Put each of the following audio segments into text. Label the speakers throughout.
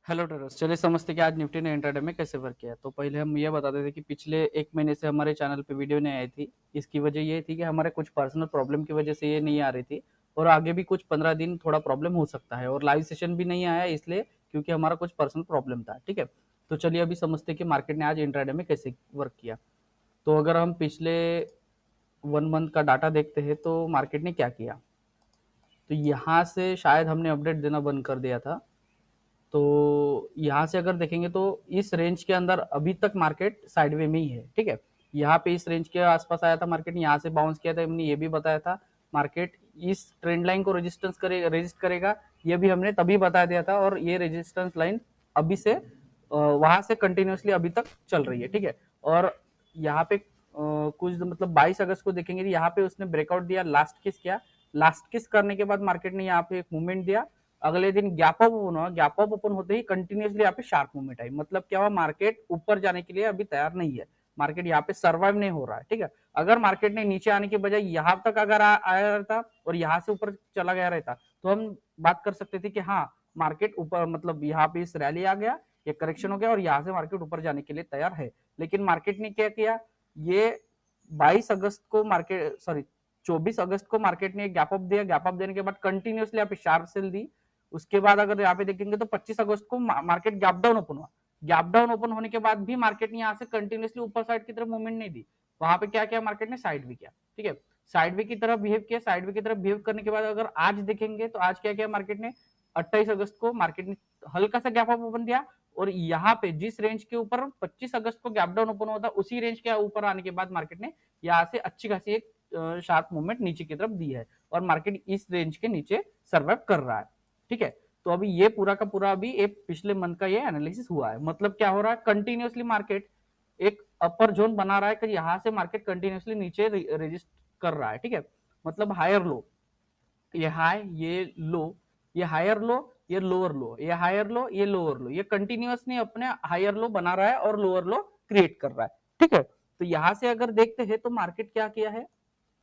Speaker 1: Hello terrors, चलिए समझते हैं कि आज निफ्टी ने इंट्राडे में कैसे वर्क किया। तो पहले हम ये बता देते कि पिछले 1 महीने से हमारे चैनल पे वीडियो नहीं आई थी। इसकी वजह ये थी कि हमारे कुछ पर्सनल प्रॉब्लम की वजह से ये नहीं आ रही थी और आगे भी कुछ 15 दिन थोड़ा प्रॉब्लम हो सकता है और लाइव सेशन भी नहीं आया इसलिए क्योंकि हमारा कुछ पर्सनल प्रॉब्लम था, ठीक है? तो चलिए अभी समझते हैं कि मार्केट ने आज इंट्राडे में कैसे वर्क किया। तो अगर हम पिछले 1 मंथ का डाटा देखते हैं तो मार्केट ने क्या किया? तो यहाँ से शायद हमने अपडेट देना बंद कर दिया था। तो यहाँ से अगर देखेंगे तो इस रेंज के अंदर अभी तक मार्केट साइडवे में ही है, ठीक है? यहाँ पे इस रेंज के आसपास आया था मार्केट, यहाँ से बाउंस किया था, हमने ये भी बताया था मार्केट इस ट्रेंड लाइन को रेजिस्ट करेगा, ये भी हमने तभी बता दिया था और ये रेजिस्टेंस लाइन अभी से वहां से कंटिन्यूसली अभी तक चल रही है, ठीक है? और यहाँ पे कुछ मतलब 22 अगस्त को देखेंगे यहाँ पे उसने ब्रेकआउट दिया, लास्ट किस करने के बाद मार्केट ने यहाँ पे एक मूवमेंट दिया। अगले दिन गैप अप ओपन हुआ, गैप अप ओपन होते ही कंटिन्यूसली यहाँ पे शार्प मूवमेंट आई। मतलब क्या हुआ, मार्केट ऊपर जाने के लिए अभी तैयार नहीं है, मार्केट यहाँ पे सर्वाइव नहीं हो रहा है, ठीक है? अगर मार्केट ने नीचे आने के बजाय यहाँ तक अगर आया रहता और यहाँ से ऊपर चला गया रहता तो हम बात कर सकते थे कि हाँ मार्केट ऊपर, मतलब यहाँ पे इस रैली आ गया, ये करेक्शन हो गया और यहाँ से मार्केट ऊपर जाने के लिए तैयार है। लेकिन मार्केट ने क्या किया, ये 22 अगस्त को मार्केट, सॉरी 24 अगस्त को मार्केट ने गैप अप दिया, गैप अप देने के बाद कंटिन्यूसली यहाँ पे शार्प सेल दी। उसके बाद अगर यहाँ पे देखेंगे तो 25 अगस्त को मार्केट गैप डाउन ओपन हुआ, गैप डाउन ओपन होने के बाद भी मार्केट ने यहाँ से कंटिन्यूसली ऊपर साइड की तरफ मूवमेंट नहीं दी, वहां पे क्या किया मार्केट ने, साइड भी किया, ठीक है? साइड वे की तरफ बिहेव किया, साइड वे की तरफ बिहेव करने के बाद अगर आज देखेंगे तो आज क्या किया मार्केट ने, 28 अगस्त को मार्केट ने हल्का सा गैप अप ओपन दिया और यहाँ पे जिस रेंज के ऊपर 25 अगस्त को गैप डाउन ओपन होता उसी रेंज के ऊपर आने के बाद मार्केट ने यहाँ से अच्छी खासी एक शार्प मूवमेंट नीचे की तरफ दी है और मार्केट इस रेंज के नीचे सर्वाइव कर रहा है, ठीक है? तो अभी ये पूरा का पूरा अभी एक पिछले मंथ का ये एनालिसिस हुआ है। मतलब क्या हो रहा है, कंटिन्यूसली मार्केट एक अपर जोन बना रहा है कि यहाँ से मार्केट कंटिन्यूसली नीचे रेजिस्ट कर रहा है, ठीक है? मतलब हायर लो, ये हाई, ये लो, ये हायर लो, ये लोअर लो, ये हायर लो, ये लोअर लो, ये कंटिन्यूसली अपने हायर लो बना रहा है और लोअर लो क्रिएट कर रहा है, ठीक है? तो यहाँ से अगर देखते हैं तो मार्केट क्या किया है,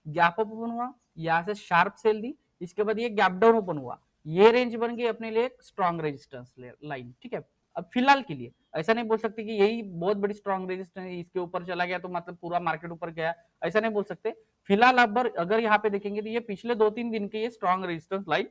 Speaker 1: गैप अप ओपन हुआ, यहाँ से शार्प सेल दी, इसके बाद ये गैप डाउन ओपन हुआ, ये रेंज बन गई अपने लिए स्ट्रॉन्ग रेजिस्टेंस लाइन, ठीक है? अब फिलहाल के लिए ऐसा नहीं बोल सकते कि यही बहुत बड़ी स्ट्रॉन्ग रेजिस्टेंस है, इसके ऊपर चला गया तो मतलब पूरा मार्केट ऊपर गया, ऐसा नहीं बोल सकते। फिलहाल अगर यहाँ पे देखेंगे तो ये पिछले 2-3 दिन की ये स्ट्रॉन्ग रेजिस्टेंस लाइन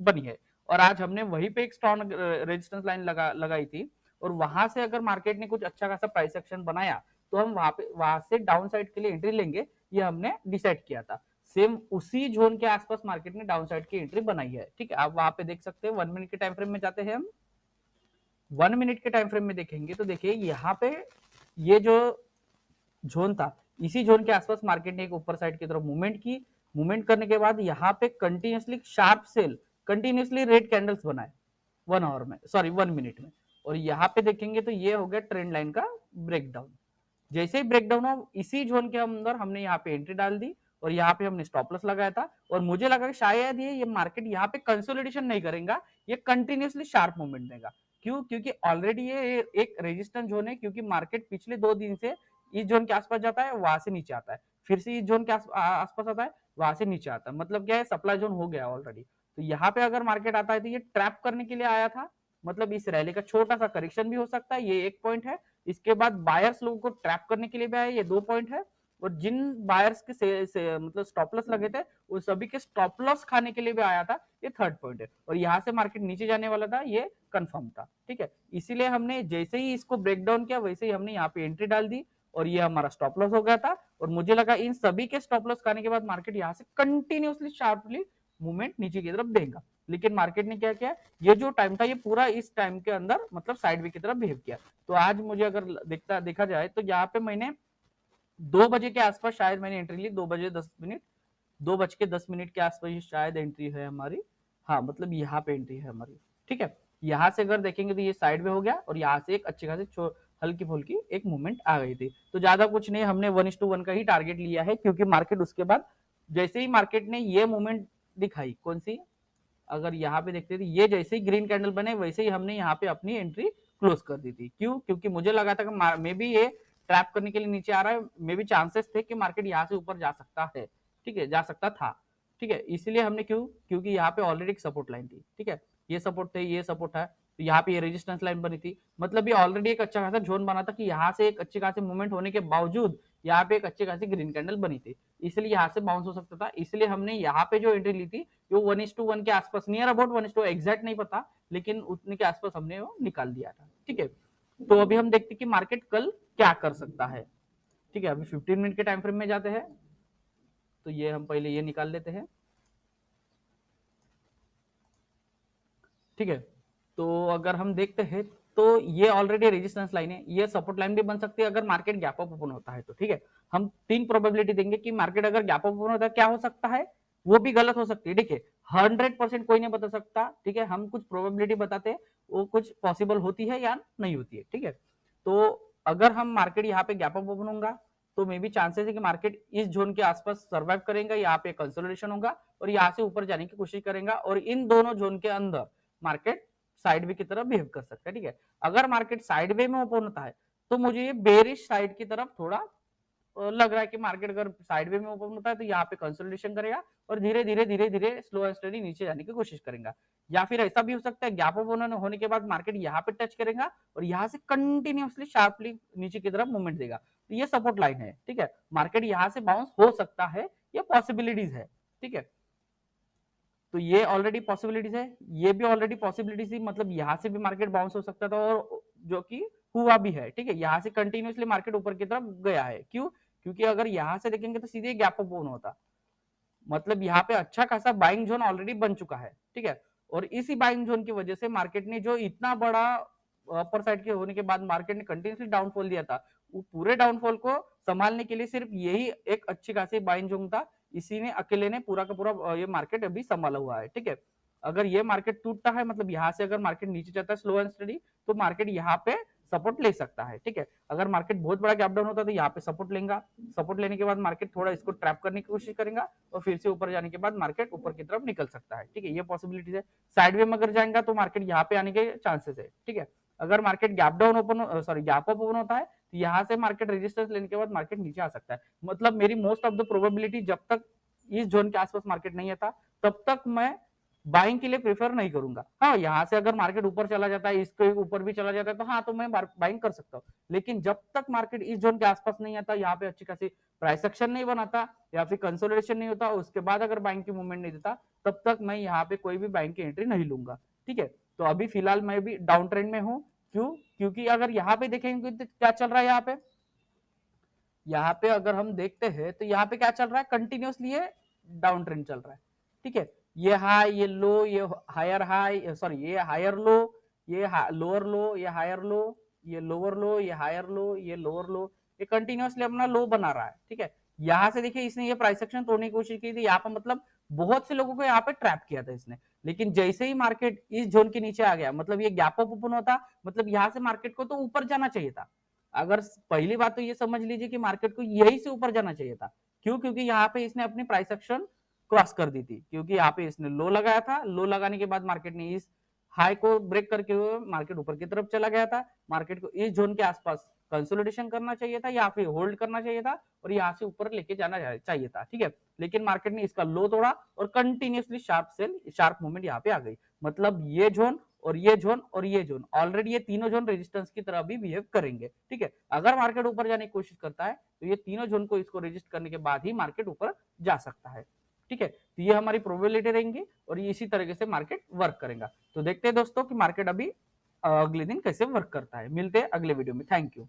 Speaker 1: बनी है और आज हमने वहीं पे एक स्ट्रॉन्ग रेजिस्टेंस लाइन लगाई थी और वहां से अगर मार्केट ने कुछ अच्छा खासा प्राइस एक्शन बनाया तो हम वहां से डाउन साइड के लिए एंट्री लेंगे, ये हमने डिसाइड किया था। सेम उसी जोन के आसपास मार्केट ने डाउन साइड की एंट्री बनाई है, ठीक है? आप वहां पे देख सकते हैं 1 मिनट के टाइम फ्रेम में जाते हैं हम, 1 मिनट के टाइम फ्रेम में देखेंगे तो देखिए यहाँ पे ये जो जोन था, इसी जोन के आसपास मार्केट ने एक ऊपर साइड की तरफ मूवमेंट की, मूवमेंट करने के बाद यहाँ पे continuously sharp sell, continuously red candles बनाए 1 आवर में, सॉरी 1 मिनट में, और यहाँ पे देखेंगे तो ये हो गया ट्रेंड लाइन का ब्रेकडाउन। जैसे ही ब्रेकडाउन हुआ इसी जोन के अंदर हमने यहाँ पे एंट्री डाल दी और यहाँ पे हमने स्टॉप लॉस लगाया था और मुझे लगा कि शायद ये मार्केट यहाँ पे कंसोलिडेशन नहीं करेगा, ये कंटिन्यूसली शार्प मूवमेंट देगा। क्यों? क्योंकि ऑलरेडी ये एक रेजिस्टेंस जोन है, क्योंकि मार्केट पिछले 2 दिन से इस जोन के आसपास जाता है, वहां से नीचे आता है, फिर से इस जोन के आसपास आता है, वहां से नीचे आता है। मतलब क्या है, सप्लाई जोन हो गया ऑलरेडी। तो यहाँ पे अगर मार्केट आता है तो ये ट्रैप करने के लिए आया था, मतलब इस रैली का छोटा सा करेक्शन भी हो सकता है, ये एक पॉइंट है। इसके बाद बायर्स लोगों को ट्रैप करने के लिए भी आया, ये 2 पॉइंट है। और जिन बायर्स के मतलब स्टॉप लॉस लगे थे उन सभी के स्टॉप लॉस खाने के लिए भी आया था, ये थर्ड पॉइंट है। और यहाँ से मार्केट नीचे जाने वाला था, ये कंफर्म था, ठीक है? इसीलिए हमने जैसे ही इसको ब्रेक डाउन किया वैसे ही हमने यहाँ पे एंट्री डाल दी और ये हमारा स्टॉप लॉस हो गया था। और मुझे लगा इन सभी के स्टॉप लॉस खाने के बाद मार्केट यहाँ से कंटिन्यूसली शार्पली मूवमेंट नीचे की तरफ देगा, लेकिन मार्केट ने क्या किया, ये जो टाइम था ये पूरा इस टाइम के अंदर मतलब साइड वे की तरफ बिहेव किया। तो आज मुझे अगर देखा जाए तो यहाँ पे मैंने 2 बजे के आसपास शायद मैंने एंट्री ली, 2 बजे 10 मिनट, 2 बज के 10 मिनट के आसपास शायद एंट्री है हमारी। हाँ, मतलब यहाँ पे एंट्री है हमारी, ठीक है? यहाँ से अगर देखेंगे तो ये साइड में हो गया और यहाँ से एक अच्छी खासी हल्की फुल्की एक मूवमेंट आ गई थी। तो ज्यादा कुछ नहीं, हमने 1:1 का ही टारगेट लिया है, क्योंकि मार्केट उसके बाद जैसे ही मार्केट ने ये मूवमेंट दिखाई, कौन सी, अगर यहाँ पे देखते थे ये जैसे ही ग्रीन कैंडल बने वैसे ही हमने यहाँ पे अपनी एंट्री क्लोज कर दी थी। क्यों? क्योंकि मुझे लगा था कि मे बी ये ट्रैप करने के लिए नीचे आ रहा है, मे बी चांसेस थे कि मार्केट यहाँ से ऊपर जा सकता है, ठीक है, जा सकता था, ठीक है? इसलिए हमने क्यों, क्योंकि यहाँ पे ऑलरेडी एक सपोर्ट लाइन थी, ठीक है? ये सपोर्ट थे, ये सपोर्ट है, तो यहाँ पे ये रेजिस्टेंस लाइन बनी थी, मतलब ये ऑलरेडी एक अच्छा खासा जोन बना था कि यहाँ से एक अच्छी खासी मूवमेंट होने के बावजूद यहाँ पे एक अच्छी खासी ग्रीन कैंडल बनी थी, इसलिए यहाँ से बाउंस हो सकता था, इसलिए हमने यहाँ पे जो एंट्री ली थी वो 1:1 के आसपास, नियर अबाउट 1:1, एग्जैक्ट नहीं पता, लेकिन उतने के आसपास हमने वो निकाल दिया था। ठीक है, तो अभी हम देखते हैं कि मार्केट कल क्या कर सकता है। ठीक है, अभी 15 मिनट के टाइम फ्रेम में जाते हैं, तो ये हम पहले ये निकाल लेते हैं। ठीक है, तो अगर हम देखते हैं तो ये ऑलरेडी रेजिस्टेंस लाइन है, ये सपोर्ट लाइन भी बन सकती है अगर मार्केट गैप अप ओपन होता है तो। ठीक है, हम 3 प्रोबेबिलिटी देंगे कि मार्केट अगर गैप अप ओपन होता है क्या हो सकता है, वो भी गलत हो सकती है। देखिए 100% कोई नहीं बता सकता, ठीक है, हम कुछ प्रोबेबिलिटी बताते हैं, वो कुछ पॉसिबल होती है या नहीं होती है। ठीक है, तो अगर हम मार्केट यहाँ पे गैप अप ओपन होगा तो मे बी चांसेस है कि मार्केट इस जोन के आसपास सर्वाइव करेगा, यहाँ पे कंसोलिडेशन होगा और यहाँ से ऊपर जाने की कोशिश करेगा, और इन दोनों जोन के अंदर मार्केट साइड वे की तरफ बिहेव कर सकता है। ठीक है, अगर मार्केट साइड वे में ओपन होता है तो मुझे ये बेरिश साइड की तरफ थोड़ा लग रहा है कि मार्केट अगर साइड वे में ओपन होता है तो यहाँ पे कंसोलिडेशन करेगा और धीरे धीरे धीरे धीरे स्लो एंड स्टडी नीचे जाने की कोशिश करेगा, या फिर ऐसा भी हो सकता है गैप ओपन होने के बाद मार्केट यहाँ पे टच करेगा और यहाँ से कंटिन्यूअसली शार्पली नीचे की तरफ मूवमेंट देगा, तो ये सपोर्ट लाइन है। ठीक है, मार्केट यहाँ से बाउंस हो सकता है, ये पॉसिबिलिटीज है। ठीक है, तो ये ऑलरेडी पॉसिबिलिटीज है, ये भी ऑलरेडी पॉसिबिलिटीज थी, मतलब यहाँ से भी मार्केट बाउंस हो सकता था और जो कि हुआ भी है। ठीक है, यहाँ से कंटिन्यूअसली मार्केट ऊपर की तरफ गया है, क्यों, क्योंकि अगर यहाँ से देखेंगे तो सीधे गैप अप ओपन होता, मतलब यहाँ पे अच्छा खासा बाइंग जोन ऑलरेडी बन चुका है। ठीक है, और इसी बाइंग जोन की वजह से मार्केट ने जो इतना बड़ा अपर साइड के होने के बाद मार्केट ने कंटिन्यूसली डाउनफॉल दिया था, वो पूरे डाउनफॉल को संभालने के लिए सिर्फ यही एक अच्छी खासी बाइंग जोन था, इसी ने अकेले ने पूरा का पूरा ये मार्केट अभी संभाला हुआ है। ठीक है, अगर ये मार्केट टूटता है, मतलब यहाँ से अगर मार्केट नीचे जाता है स्लो एंड स्टडी, तो मार्केट यहाँ पे सपोर्ट ले सकता है। ठीक है, अगर मार्केट बहुत बड़ा गैप डाउन होता है तो यहाँ पे सपोर्ट लेगा, सपोर्ट लेने के बाद मार्केट थोड़ा इसको ट्रैप करने की कोशिश करेगा और फिर से ऊपर जाने के बाद मार्केट ऊपर की तरफ निकल सकता है। ठीक है, ये पॉसिबिलिटी है। साइड वे में अगर जाएगा तो मार्केट यहाँ पे आने के चांसेस है। ठीक है, अगर market gap down open sorry gap up open होता है तो यहाँ से मार्केट रेजिस्टेंस लेने के बाद मार्केट नीचे आ सकता है, मतलब मेरी मोस्ट ऑफ द प्रोबेबिलिटी जब तक इस जोन के आसपास मार्केट नहीं आता तब तक मैं बाइंग के लिए प्रेफर नहीं करूंगा। हाँ, यहाँ से अगर मार्केट ऊपर चला जाता है, इसके ऊपर भी चला जाता है तो हाँ, तो मैं बाइंग कर सकता हूँ, लेकिन जब तक मार्केट इस जोन के आसपास नहीं आता, यहाँ पे अच्छी खासी प्राइस एक्शन नहीं बनाता या फिर कंसोलिडेशन नहीं होता, उसके बाद अगर बाइंग की मूवमेंट नहीं देता, तब तक मैं यहाँ पे कोई भी बाइंग की एंट्री नहीं लूंगा। ठीक है, तो अभी फिलहाल मैं भी डाउन ट्रेंड में हूँ, क्यों, क्योंकि अगर यहाँ पे देखेंगे तो क्या चल रहा है, यहाँ पे अगर हम देखते हैं तो यहाँ पे क्या चल रहा है, कंटिन्यूअसली ये डाउन ट्रेंड चल रहा है। ठीक है, ये हाई, ये लो, ये हायर हाई, सॉरी ये हायर लो, ये लोअर लो, ये हायर लो, ये लोअर लो, ये हायर लो, ये लोअर लो, ये कंटिन्यूअसली अपना लो बना रहा है। ठीक है, यहाँ से देखिए इसने ये प्राइस एक्शन तोड़ने की कोशिश की थी, यहाँ पर मतलब बहुत से लोगों को यहाँ पे ट्रैप किया था इसने, लेकिन जैसे ही मार्केट इस जोन के नीचे आ गया, मतलब ये गैप अप ओपन होता, मतलब यहाँ से मार्केट को तो ऊपर जाना चाहिए था। अगर पहली बात तो ये समझ लीजिए कि मार्केट को यही से ऊपर जाना चाहिए था, क्यों, क्योंकि यहाँ पे इसने अपनी प्राइस एक्शन क्रॉस कर दी थी, क्योंकि यहाँ पे इसने लो लगाया था, लो लगाने के बाद मार्केट ने इस हाई को ब्रेक करके हुए मार्केट ऊपर की तरफ चला गया था, मार्केट को इस जोन के आसपास कंसोलिडेशन करना चाहिए था या फिर होल्ड करना चाहिए था और यहाँ से ऊपर लेके जाना चाहिए था। ठीक है, लेकिन मार्केट ने इसका लो तोड़ा और कंटिन्यूअसली शार्प मूवमेंट यहाँ पे आ गई, मतलब ये जोन और ये जोन और ये जोन ऑलरेडी, ये तीनों जोन रेजिस्टेंस की तरह भी बिहेव करेंगे। ठीक है, अगर मार्केट ऊपर जाने की कोशिश करता है तो ये तीनों जोन को इसको रेजिस्ट करने के बाद ही मार्केट ऊपर जा सकता है। ठीक है, तो ये हमारी प्रोबेबिलिटी रहेंगी और ये इसी तरीके से मार्केट वर्क करेगा। तो देखते हैं दोस्तों कि मार्केट अभी अगले दिन कैसे वर्क करता है। मिलते हैं अगले वीडियो में, थैंक यू।